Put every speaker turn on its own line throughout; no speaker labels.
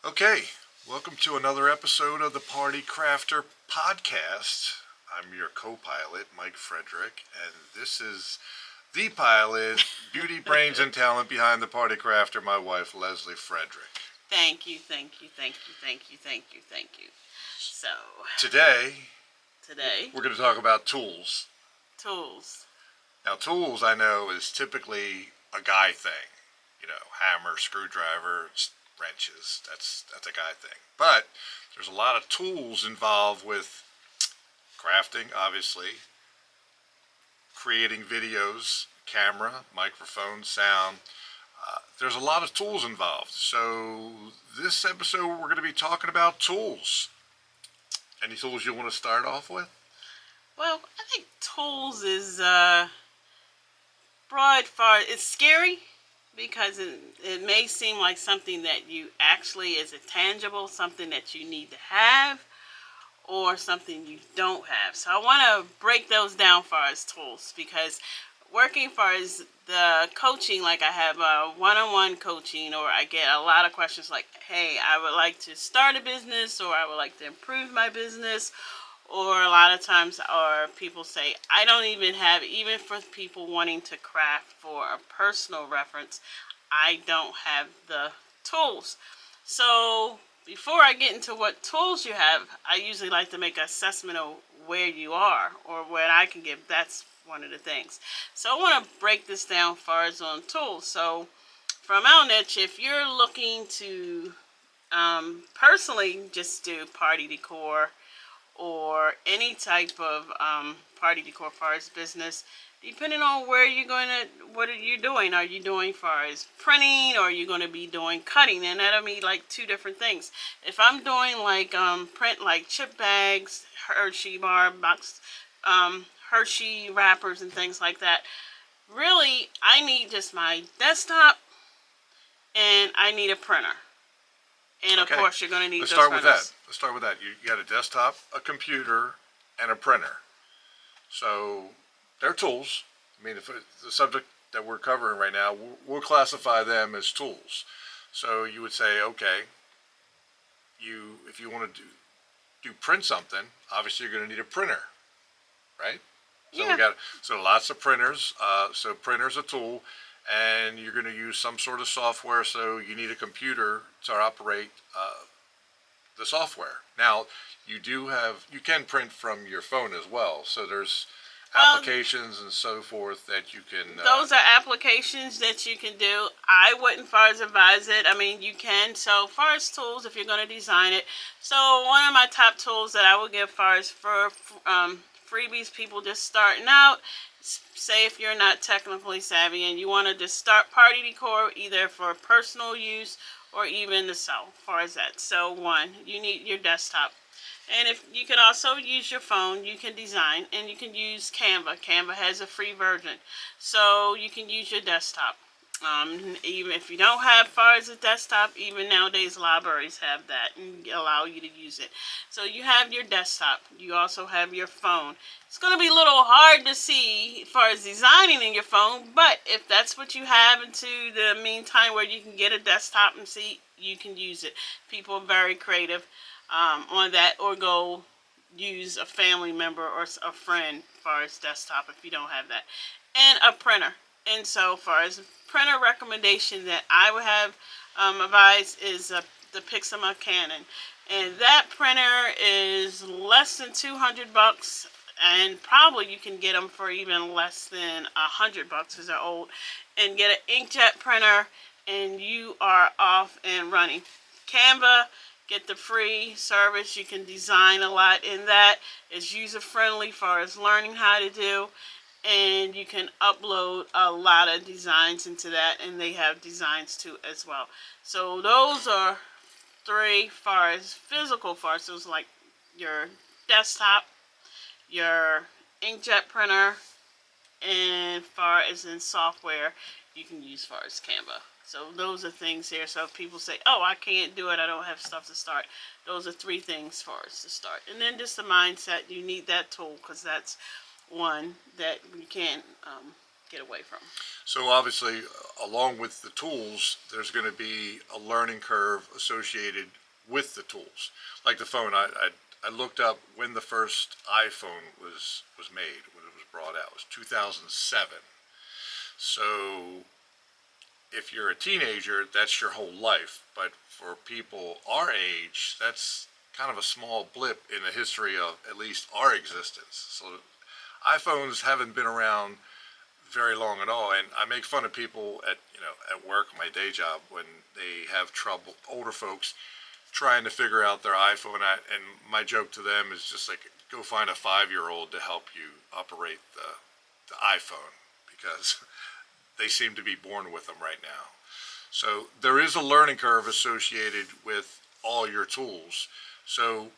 Okay, welcome to another episode of the Party Crafter podcast. I'm your co-pilot, Mike Frederick, and this is the pilot, beauty, brains, and talent behind the Party Crafter, my wife, Leslie Frederick.
Thank you. So,
Today,
today,
we're going to talk about tools.
tools.
Now, tools, I know, is typically a guy thing. You know, hammer, screwdriver, wrenches. That's a guy thing. But there's a lot of tools involved with crafting, obviously, creating videos, camera, microphone, sound. There's a lot of tools involved. So this episode, we're going to be talking about tools. Any tools you want to start off with?
Well, I think tools is broad far. It's scary because it may seem like something that you actually is a tangible, something that you need to have, or something you don't have. So I want to break those down for as tools, because working for as the coaching, like I have one-on-one coaching, or I get a lot of questions like, hey, I would like to start a business, or I would like to improve my business, or a lot of times or people say, I don't even have, even for people wanting to craft for a personal reference, I don't have the tools. So before I get into what tools you have, I usually like to make an assessment of where you are or what I can give. That's one of the things. So I want to break this down as far as on tools. So from our niche, if you're looking to personally just do party decor or any type of party decor as far as business, depending on where you're going to, what are you doing? Are you doing far as printing, or are you going to be doing cutting? And that'll be like two different things. If I'm doing like print like chip bags, Hershey bar box, Hershey wrappers and things like that, really I need just my desktop and I need a printer. And of course you're going to need
Let's
those
start
printers.
with that. Let's start with that. You got a desktop, a computer, and a printer. So they're tools. I mean, if the subject that we're covering right now, we'll classify them as tools. So you would say, okay, if you want to do print something, obviously you're going to need a printer, right? So
Yeah.
so lots of printers. So printer's a tool, and you're going to use some sort of software. So you need a computer to operate the software. Now you can print from your phone as well. So there's applications and so forth that you can.
Those are applications that you can do. I wouldn't far as advise it. I mean, you can. So far as tools, if you're going to design it. So one of my top tools that I would give far as for freebies, people just starting out. Say if you're not technically savvy and you want to just start party decor, either for personal use or even to sell, far as that. So one, you need your desktop. And if you can also use your phone, you can design, and you can use Canva. Canva has a free version, so you can use your desktop. Even if you don't have far as a desktop, even nowadays libraries have that and allow you to use it. So you have your desktop. You also have your phone. It's going to be a little hard to see as far as designing in your phone, but if that's what you have into the meantime where you can get a desktop and see, you can use it. People are very creative on that, or go use a family member or a friend as far as desktop if you don't have that, and a printer. And so far as printer recommendation that I would have advised is the Pixma Canon, and that printer is less than $200, and probably you can get them for even less than $100 because they're old, and get an inkjet printer and you are off and running. Canva, get the free service. You can design a lot in that. It's user friendly far as learning how to do, and you can upload a lot of designs into that, and they have designs too as well. So those are three far as physical parcels, like your desktop, your inkjet printer, and far as in software you can use far as Canva. So those are things here. So if people say, oh, I can't do it, I don't have stuff to start, those are three things for us to start. And then just the mindset, you need that tool, because that's one that you can't get away from.
So obviously, along with the tools, there's going to be a learning curve associated with the tools. Like the phone, I looked up when the first iPhone was made, when it was brought out. It was 2007. So if you're a teenager, that's your whole life. But for people our age, that's kind of a small blip in the history of at least our existence. So iPhones haven't been around very long at all, and I make fun of people at at work, my day job, when they have trouble, older folks trying to figure out their iPhone. And my joke to them is just like, go find a 5-year-old to help you operate the iPhone, because they seem to be born with them right now. So there is a learning curve associated with all your tools. So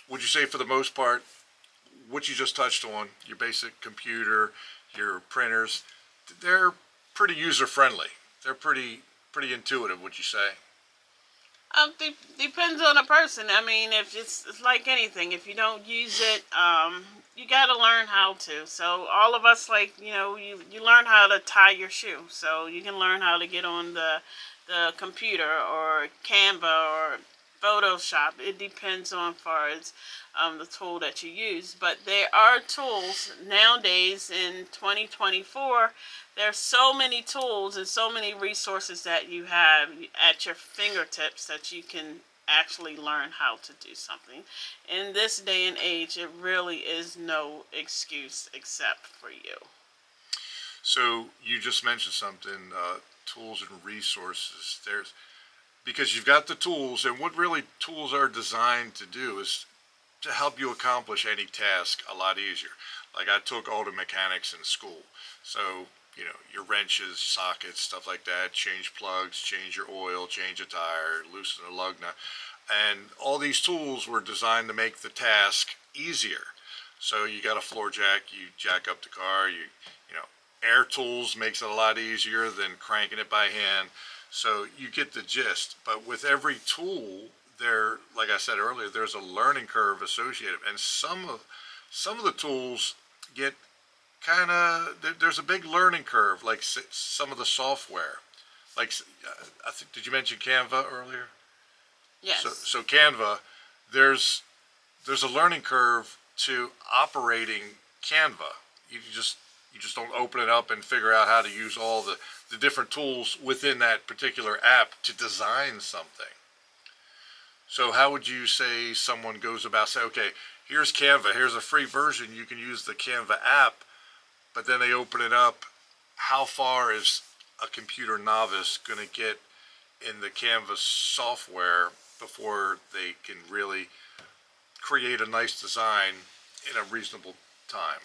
would you say, for the most part, what you just touched on, your basic computer, your printers, they're pretty user friendly. They're pretty intuitive, would you say?
Depends on the person. I mean, if it's like anything, if you don't use it, you got to learn how to. So all of us, like, you learn how to tie your shoe. So you can learn how to get on the computer or Canva or Photoshop. It depends on far as the tool that you use. But there are tools nowadays in 2024. There's so many tools and so many resources that you have at your fingertips that you can actually learn how to do something. In this day and age, it really is no excuse except for you.
So you just mentioned something, tools and resources. There's Because you've got the tools, and what really tools are designed to do is to help you accomplish any task a lot easier. Like, I took auto mechanics in school, so your wrenches, sockets, stuff like that, change plugs, change your oil, change a tire, loosen a lug nut, and all these tools were designed to make the task easier. So you got a floor jack, you jack up the car, you know air tools makes it a lot easier than cranking it by hand. So you get the gist. But with every tool, there, like I said earlier, there's a learning curve associated, and some of the tools get kind of, there's a big learning curve. Like some of the software, like I think, did you mention Canva earlier?
Yes.
So Canva, there's there's a learning curve to operating Canva. You just don't open it up and figure out how to use all the different tools within that particular app to design something. So how would you say someone goes about, say, okay, here's Canva, here's a free version, you can use the Canva app, but then they open it up. How far is a computer novice going to get in the Canva software before they can really create a nice design in a reasonable time?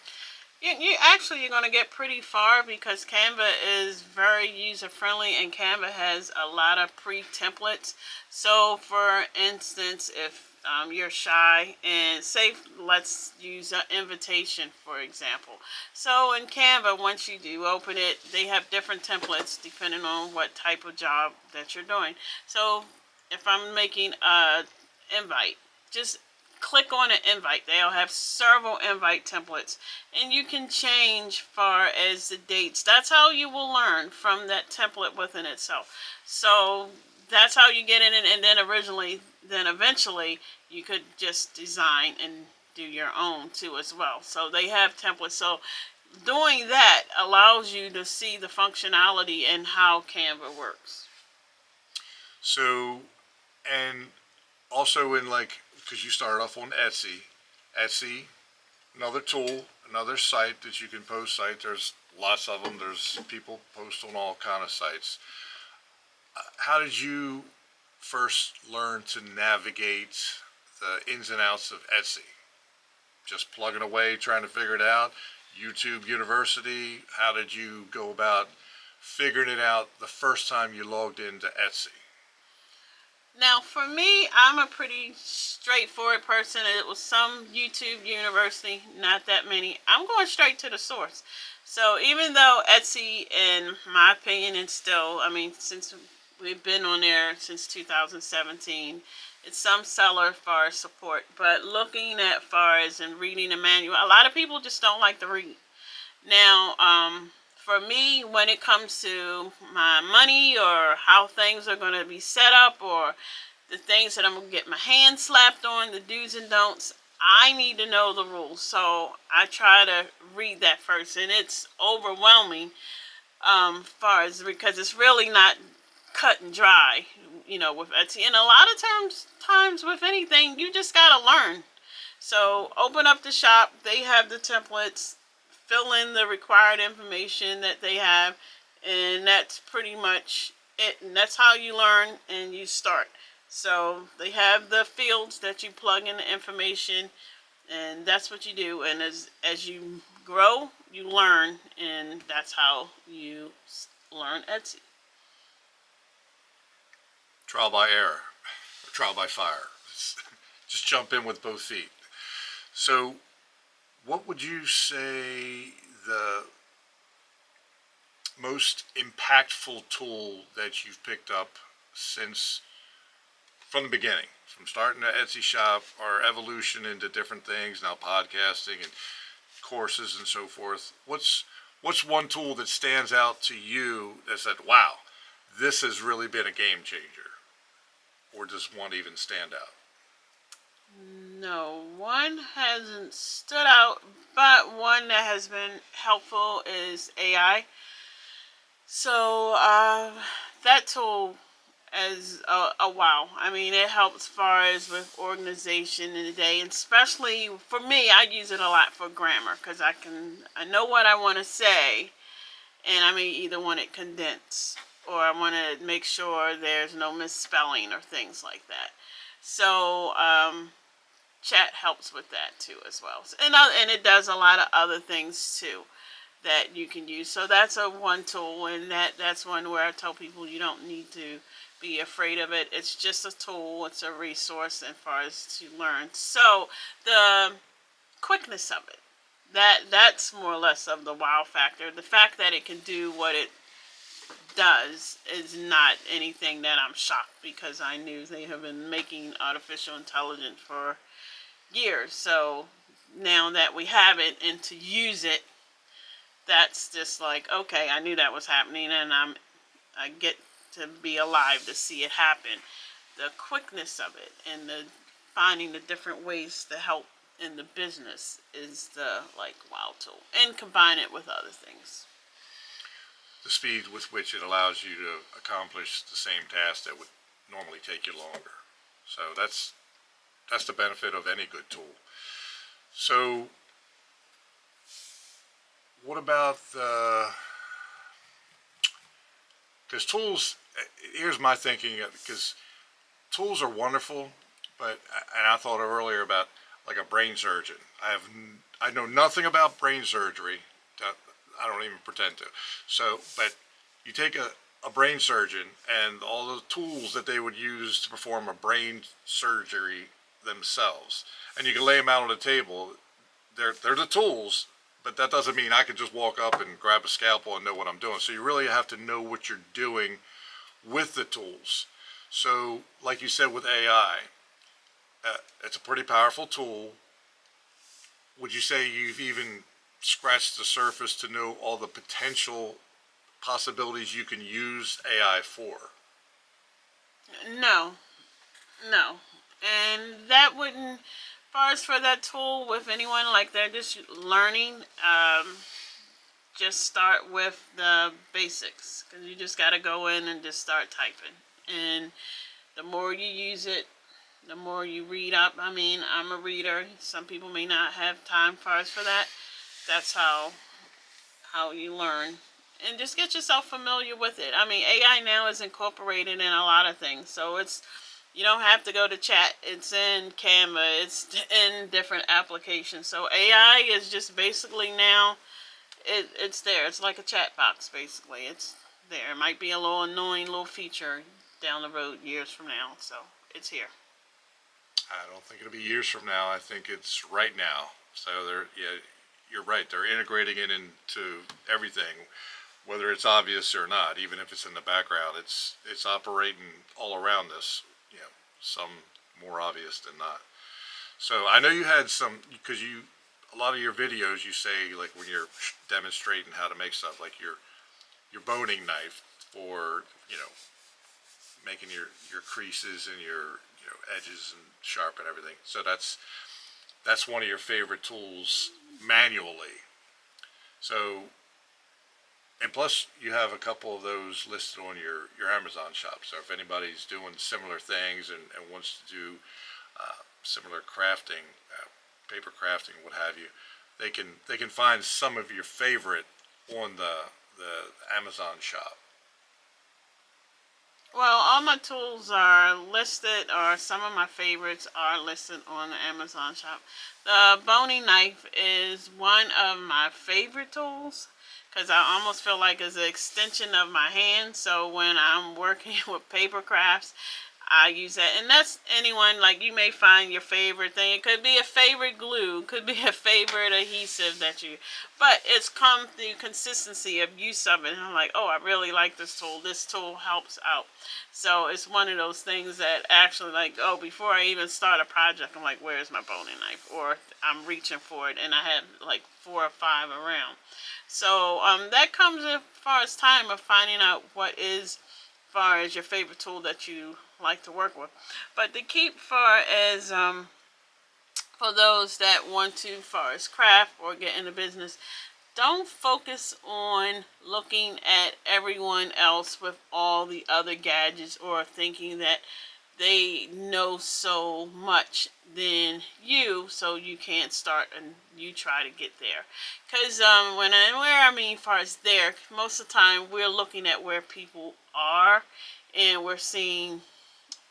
You're going to get pretty far because Canva is very user friendly and Canva has a lot of pre templates. So, for instance, if you're shy, and say, let's use an invitation for example. So in Canva, once you do open it, they have different templates depending on what type of job that you're doing. So if I'm making a invite, just click on an invite. They'll have several invite templates, and you can change far as the dates. That's how you will learn, from that template within itself. So that's how you get in it, and then eventually you could just design and do your own too as well. So they have templates. So doing that allows you to see the functionality and how Canva works.
So, and also, in like, because you started off on Etsy, another tool, another site that you can post site. There's lots of them. There's people post on all kind of sites. How did you first learn to navigate the ins and outs of Etsy? Just plugging away, trying to figure it out. YouTube University. How did you go about figuring it out the first time you logged into Etsy?
Now, for me, I'm a pretty straightforward person. It was some YouTube University, not that many. I'm going straight to the source. So even though Etsy, in my opinion, and still, I mean, since we've been on there since 2017, it's some seller for support. But looking at far as and reading the manual, a lot of people just don't like to read. Now, for me, when it comes to my money or how things are going to be set up or the things that I'm going to get my hand slapped on, the do's and don'ts, I need to know the rules. So I try to read that first, and it's overwhelming, far as because it's really not cut and dry, with Etsy. And a lot of times with anything, you just gotta learn. So open up the shop. They have the templates. Fill in the required information that they have, and that's pretty much it. And that's how you learn and you start. So they have the fields that you plug in the information, and that's what you do. And as you grow, you learn, and that's how you learn Etsy.
Trial by error, or trial by fire. Just jump in with both feet. So, what would you say the most impactful tool that you've picked up since from the beginning, from starting the Etsy shop, our evolution into different things, now podcasting and courses and so forth? What's one tool that stands out to you that said, "Wow, this has really been a game changer," or does one even stand out?
No, one hasn't stood out, but one that has been helpful is AI. So that tool is a wow. I mean, it helps as far as with organization in the day, and especially for me, I use it a lot for grammar because I know what I want to say, and I may either want it condensed or I want to make sure there's no misspelling or things like that. So chat helps with that too as well, and it does a lot of other things too that you can use. So that's a one tool, and that's one where I tell people you don't need to be afraid of it. It's just a tool. It's a resource as far as to learn. So the quickness of it, that's more or less of the wow factor. The fact that it can do what it does is not anything that I'm shocked, because I knew they have been making artificial intelligence for years. So now that we have it and to use it, that's just like, okay, I knew that was happening, and I get to be alive to see it happen. The quickness of it and the finding the different ways to help in the business is the like wow tool, and combine it with other things.
The speed with which it allows you to accomplish the same task that would normally take you longer. So that's the benefit of any good tool. So what about the, because tools, here's my thinking, because tools are wonderful, but, and I thought earlier about like a brain surgeon. I know nothing about brain surgery. I don't even pretend to. So, but you take a brain surgeon and all the tools that they would use to perform a brain surgery themselves, and you can lay them out on the table. They're the tools, but that doesn't mean I can just walk up and grab a scalpel and know what I'm doing. So you really have to know what you're doing with the tools. So, like you said with AI, it's a pretty powerful tool. Would you say you've even scratched the surface to know all the potential possibilities you can use AI for?
No, no, and that wouldn't. As far as for that tool, with anyone like they're just learning, just start with the basics, because you just got to go in and just start typing. And the more you use it, the more you read up. I mean, I'm a reader. Some people may not have time for us for that. That's how you learn. And just get yourself familiar with it. I mean, AI now is incorporated in a lot of things. So you don't have to go to chat. It's in Canva. It's in different applications. So AI is just basically now, it's there. It's like a chat box, basically. It's there. It might be a little annoying little feature down the road years from now. So it's here.
I don't think it'll be years from now. I think it's right now. So yeah, you're right. They're integrating it into everything, whether it's obvious or not. Even if it's in the background, it's operating all around us. You know, some more obvious than not. So I know you had some, because you a lot of your videos, you say like when you're demonstrating how to make stuff, like your boning knife for making your creases and your edges and sharp and everything. So that's one of your favorite tools manually. So, and plus you have a couple of those listed on your Amazon shop. So if anybody's doing similar things and wants to do similar crafting, paper crafting, what have you, they can find some of your favorite on the Amazon shop.
Well, all my tools are listed, or some of my favorites are listed on the Amazon shop. The boning knife is one of my favorite tools because I almost feel like it's an extension of my hand. So when I'm working with paper crafts, I use that. And that's anyone, like you may find your favorite thing. It could be a favorite glue, could be a favorite adhesive that you, but it's come through consistency of use of it. And I'm like, oh, I really like this tool. This tool helps out. So it's one of those things that actually, like, oh, before I even start a project, I'm like, where's my boning knife? Or I'm reaching for it and I have like 4 or 5 around. So that comes as far as time of finding out what is far as your favorite tool that you like to work with. But to keep far as for those that want to far as craft or get into business, don't focus on looking at everyone else with all the other gadgets or thinking that they know so much than you, so you can't start and you try to get there. Because where I mean far as there, most of the time we're looking at where people are and we're seeing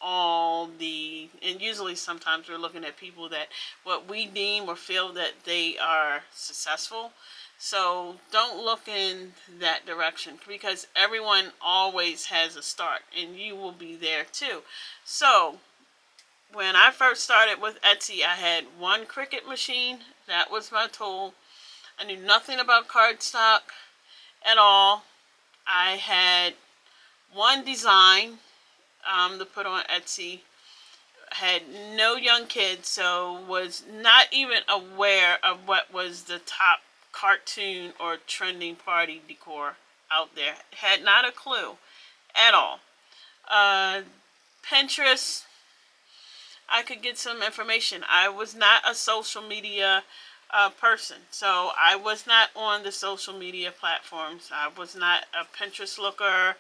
all the, and usually sometimes we're looking at people that what we deem or feel that they are successful. So don't look in that direction because everyone always has a start and you will be there too. So when I first started with Etsy, I had one Cricut machine. That was my tool. I knew nothing about cardstock at all. I had one design to put on Etsy. Had no young kids, so was not even aware of what was the top cartoon or trending party decor out there. Had not a clue at all. Pinterest, I could get some information. I was not a social media person, so I was not on the social media platforms. I was not a Pinterest looker.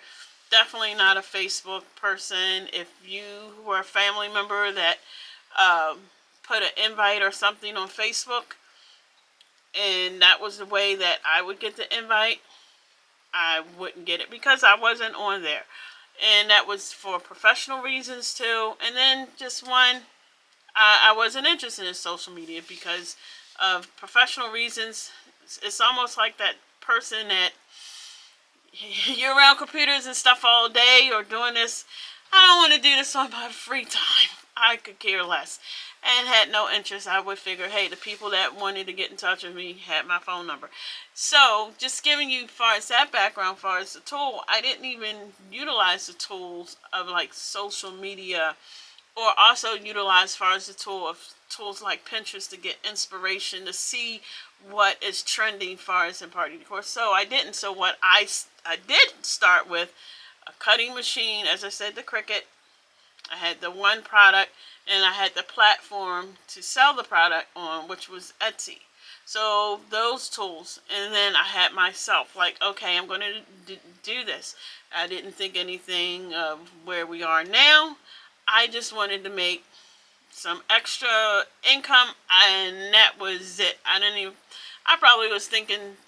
Definitely not a Facebook person. If you were a family member that put an invite or something on Facebook, and that was the way that I would get the invite, I wouldn't get it because I wasn't on there. And that was for professional reasons too. And then just one, I wasn't interested in social media because of professional reasons. It's almost like that person that you're around computers and stuff all day or doing this. I don't want to do this on my free time. I could care less. And had no interest. I would figure, hey, the people that wanted to get in touch with me had my phone number. So just giving you far as that background, far as the tool, I didn't even utilize the tools of like social media or also utilize far as the tool of tools like Pinterest to get inspiration to see what is trending far as in party decor. So I didn't. So what I did start with a cutting machine, as I said, the Cricut. I had the one product and I had the platform to sell the product on, which was Etsy. So those tools, and then I had myself like, okay, I'm going to do this. I didn't think anything of where we are now. I just wanted to make some extra income, and that was it. I probably was thinking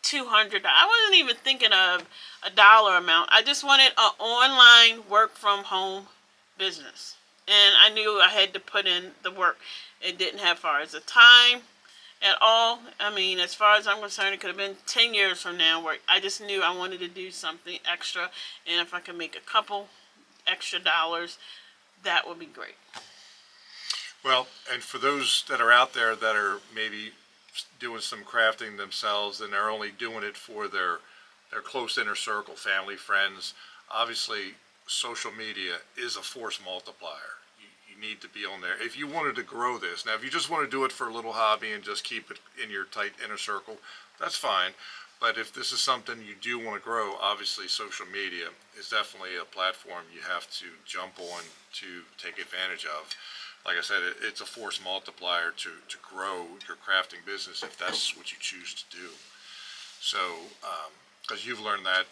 $200. I wasn't even thinking of a dollar amount. I just wanted an online work from home business. And I knew I had to put in the work. It didn't have far as the time at all. I mean, as far as I'm concerned, it could have been 10 years from now where I just knew I wanted to do something extra. And if I could make a couple extra dollars, that would be great.
Well, and for those that are out there that are maybe doing some crafting themselves and they're only doing it for their close inner circle, family, friends, obviously social media is a force multiplier. You need to be on there. If you wanted to grow this, now if you just want to do it for a little hobby and just keep it in your tight inner circle, that's fine. But if this is something you do want to grow, obviously social media is definitely a platform you have to jump on to take advantage of. Like I said, it's a force multiplier to grow your crafting business if that's what you choose to do. So, because you've learned that,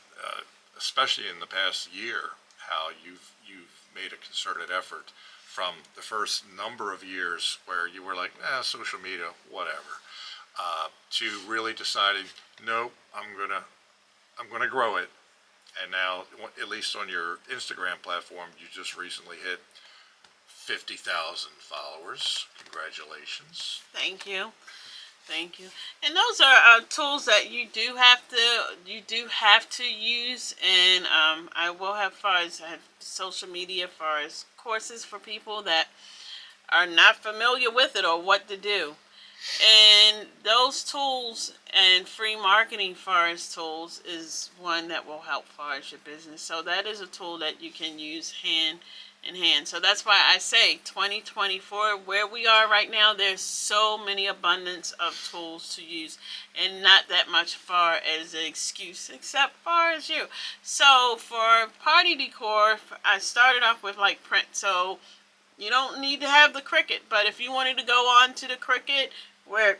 especially in the past year, how you've made a concerted effort from the first number of years where you were like, social media, whatever, to really deciding, nope, I'm gonna grow it. And now, at least on your Instagram platform, you just recently hit 50,000 followers. Congratulations.
Thank you. Thank you. And those are tools that you do have to use. And I will have far as I have social media, far as courses for people that are not familiar with it or what to do. And those tools and free marketing far as tools is one that will help far as your business. So that is a tool that you can use hand in hand. So that's why I say 2024, where we are right now, there's so many abundance of tools to use and not that much far as an excuse except far as you. So for party decor, I started off with like print. So you don't need to have the Cricut, but if you wanted to go on to the Cricut where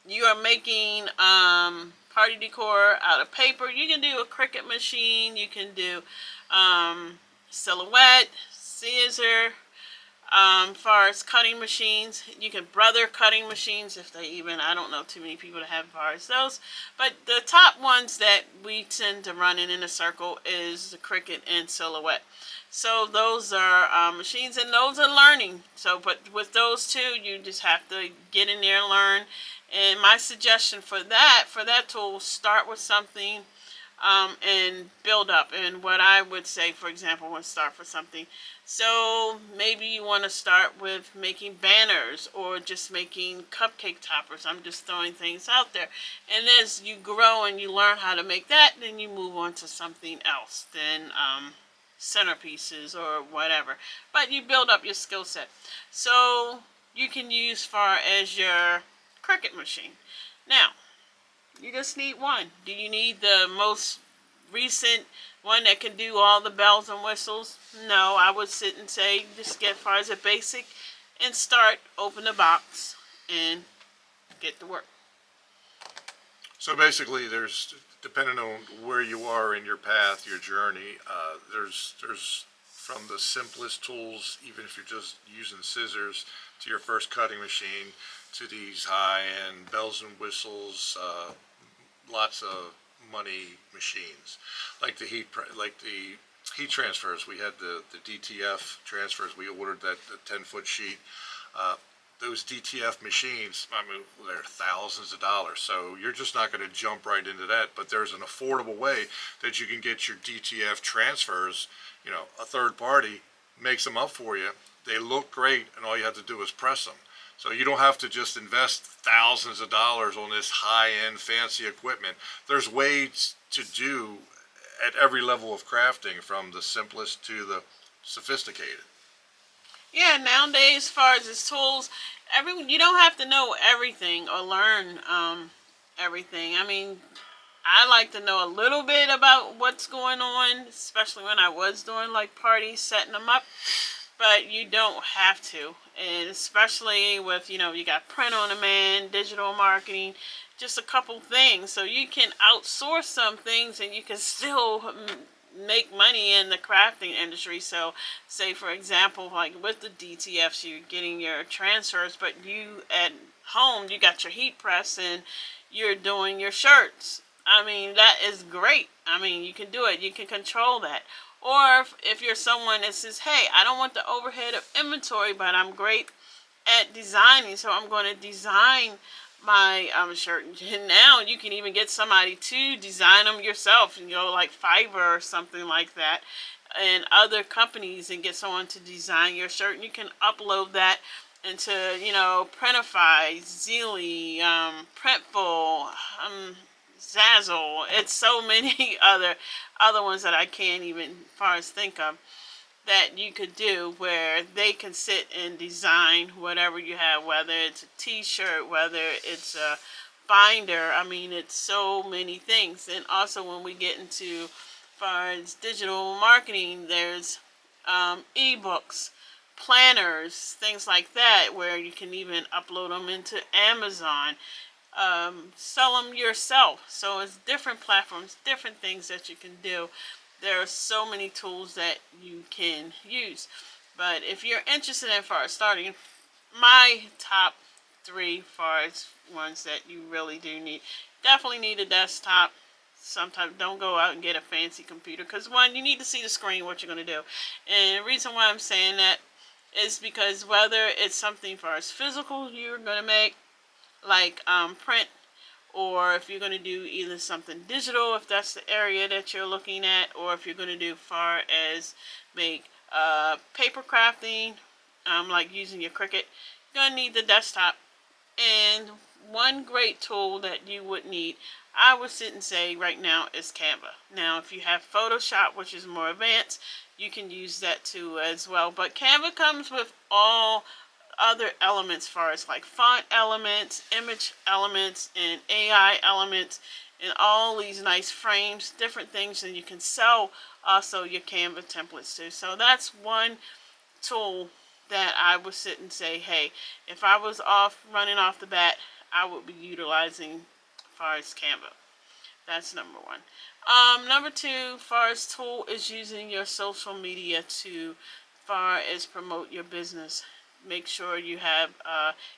you are making party decor out of paper, you can do a Cricut machine. You can do silhouette, scissor. Far as cutting machines, you can brother cutting machines if they even, I don't know too many people that have far as those. But the top ones that we tend to run in a circle is the Cricut and silhouette. So those are machines, and those are learning. So, but with those two, you just have to get in there and learn. And my suggestion for that tool, start with something and build up. And what I would say, for example, when start for something. So maybe you want to start with making banners or just making cupcake toppers. I'm just throwing things out there. And as you grow and you learn how to make that, then you move on to something else. Then centerpieces or whatever. But you build up your skill set. So you can use far as your Cricut machine. Now, you just need one. Do you need the most recent one that can do all the bells and whistles? No, I would sit and say just get far as a basic and start, open the box, and get to work.
So basically, depending on where you are in your path, your journey, there's from the simplest tools, even if you're just using scissors, to your first cutting machine, to these high-end bells and whistles, lots of money machines, like the heat transfers. We had the DTF transfers. We ordered that 10-foot sheet. Those DTF machines, I mean, they're thousands of dollars. So you're just not going to jump right into that. But there's an affordable way that you can get your DTF transfers. A third party makes them up for you. They look great, and all you have to do is press them. So you don't have to just invest thousands of dollars on this high-end fancy equipment. There's ways to do at every level of crafting, from the simplest to the sophisticated.
Yeah, nowadays, as far as its tools, you don't have to know everything or learn everything. I mean, I like to know a little bit about what's going on, especially when I was doing like parties, setting them up. But you don't have to, and especially with you got print on demand, digital marketing, just a couple things. So you can outsource some things, and you can still make money in the crafting industry. So say for example, like with the DTFs, you're getting your transfers, but you at home you got your heat press and you're doing your shirts. I mean, that is great. I mean, you can do it. You can control that. Or if you're someone that says, hey, I don't want the overhead of inventory, but I'm great at designing, so I'm going to design my shirt. And now you can even get somebody to design them yourself, like Fiverr or something like that, and other companies, and get someone to design your shirt. And you can upload that into, Printify, Zeely, Printful, Zazzle. It's so many other ones that I can't even far as think of. that you could do where they can sit and design whatever you have, whether it's a t-shirt, whether it's a binder. I mean, it's so many things. And also when we get into far as digital marketing, there's ebooks, planners, things like that, where you can even upload them into Amazon, sell them yourself. So it's different platforms, different things that you can do. There are so many tools that you can use. But if you're interested in far as starting, my top three far as ones that you really do need, definitely need a desktop. Sometimes don't go out and get a fancy computer, because one, you need to see the screen what you're going to do. And the reason why I'm saying that is because whether it's something far as physical you're going to make, like print, or if you're going to do either something digital, if that's the area that you're looking at, or if you're going to do far as make paper crafting, like using your Cricut, you're going to need the desktop. And one great tool that you would need, I would sit and say right now, is Canva. Now, if you have Photoshop, which is more advanced, you can use that too as well. But Canva comes with all other elements, as far as like font elements, image elements, and AI elements, and all these nice frames, different things, and you can sell also your Canva templates too. So that's one tool that I would sit and say, hey, if I was running off the bat, I would be utilizing as far as Canva. That's number one. Number two, far as tool, is using your social media to far as promote your business. Make sure you have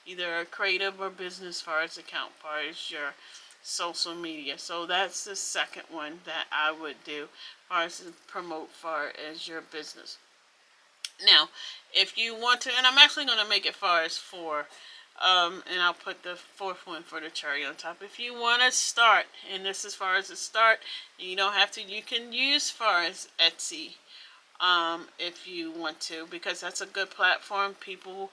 either a creative or business far as account, far as your social media. So that's the second one that I would do, far as to promote far as your business. Now, if you want to, and I'm actually going to make it far as four, and I'll put the fourth one for the cherry on top. If you want to start, and this is far as a start, you don't have to, you can use far as Etsy, if you want to, because that's a good platform. People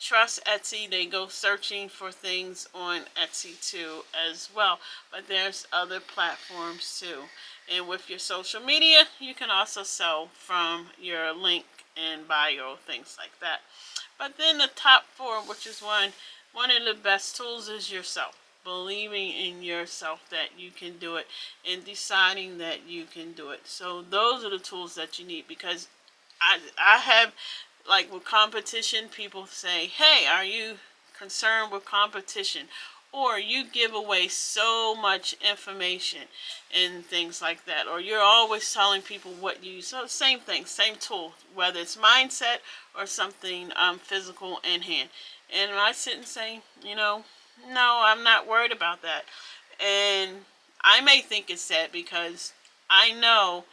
trust Etsy. They go searching for things on Etsy too as well. But there's other platforms too. And with your social media, you can also sell from your link and bio, things like that. But then the top four, which is one of the best tools, is yourself. Believing in yourself that you can do it, and deciding that you can do it. So those are the tools that you need, because I have, like with competition, people say, hey, are you concerned with competition? Or you give away so much information and things like that. Or you're always telling people what you, so same thing, same tool, whether it's mindset or something physical in hand. And I sit and say, no, I'm not worried about that. And I may think it's sad, because I know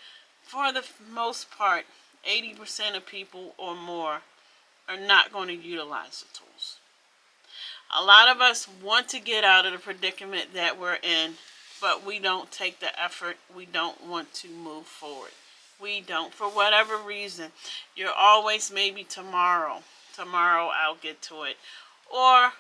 for the most part, 80% of people or more are not going to utilize the tools. A lot of us want to get out of the predicament that we're in, but we don't take the effort. We don't want to move forward. We don't, for whatever reason. You're always, maybe tomorrow I'll get to it, or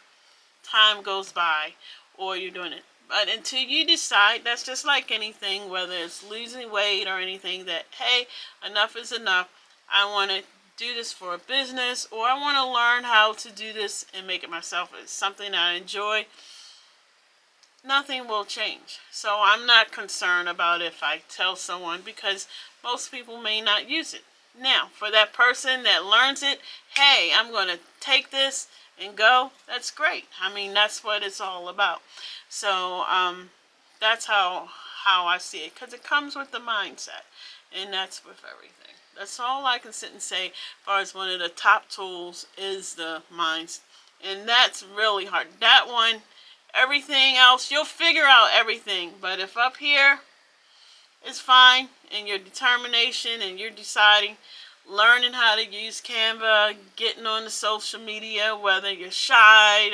time goes by, or you're doing it. But until you decide, that's just like anything, whether it's losing weight or anything, that, hey, enough is enough. I want to do this for a business, or I want to learn how to do this and make it myself. It's something I enjoy. Nothing will change. So I'm not concerned about if I tell someone, because most people may not use it. Now, for that person that learns it, hey, I'm going to take this and go, that's great. I mean, that's what it's all about. So that's how I see it, because it comes with the mindset, and that's with everything. That's all I can sit and say as far as one of the top tools is the mindset. And that's really hard. That one, everything else, you'll figure out everything. But if up here is fine, and your determination, and you're deciding, learning how to use Canva, getting on the social media, whether you're shy,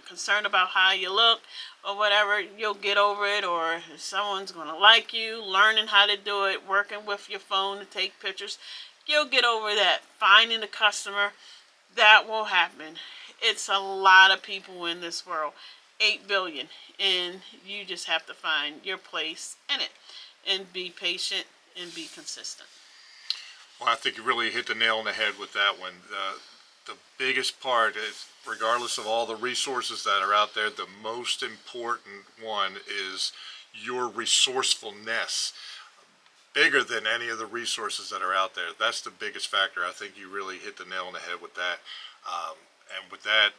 concerned about how you look or whatever, you'll get over it. Or if someone's going to like you, learning how to do it, working with your phone to take pictures, you'll get over that. Finding a customer, that will happen. It's a lot of people in this world, 8 billion, and you just have to find your place in it, and be patient and be consistent.
Well, I think you really hit the nail on the head with that one. The biggest part is, regardless of all the resources that are out there, the most important one is your resourcefulness. Bigger than any of the resources that are out there. That's the biggest factor. I think you really hit the nail on the head with that. And with that,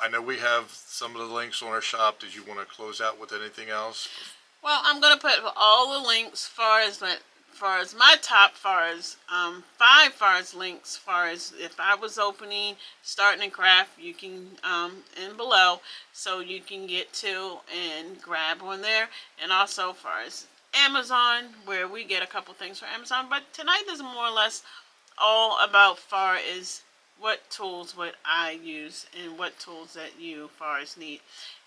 I know we have some of the links on our shop. Did you want to close out with anything else?
Well, I'm gonna put all the links far as my top, far as links, far as if I was opening, starting a craft, you can in below, so you can get to and grab on there, and also far as Amazon, where we get a couple things from Amazon. But tonight is more or less all about far as what tools would I use and what tools that you far as need.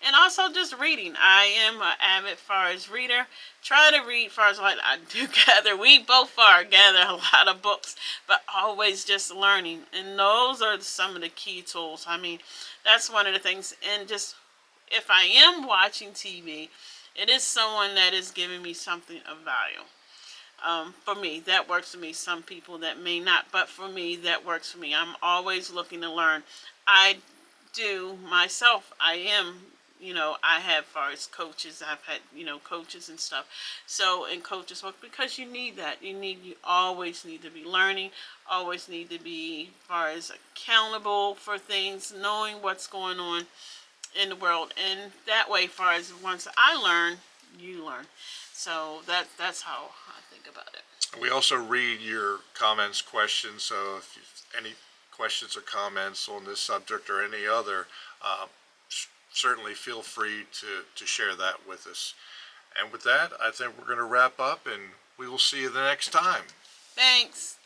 And also just reading. I am an avid far as reader. Try to read far as what I do gather. We both far gather a lot of books, but always just learning. And those are some of the key tools. I mean, that's one of the things. And just if I am watching TV, it is someone that is giving me something of value. For me, that works for me. Some people that may not, but for me, that works for me. I'm always looking to learn. I do myself. I have far as coaches. I've had, coaches and stuff. So, in coaches work, because you need that. You always need to be learning. Always need to be far as accountable for things, knowing what's going on in the world, and that way, far as once I learn, you learn. So that's how I think about it.
We also read your comments, questions. So if you've any questions or comments on this subject or any other, certainly feel free to share that with us. And with that, I think we're going to wrap up, and we will see you the next time.
Thanks.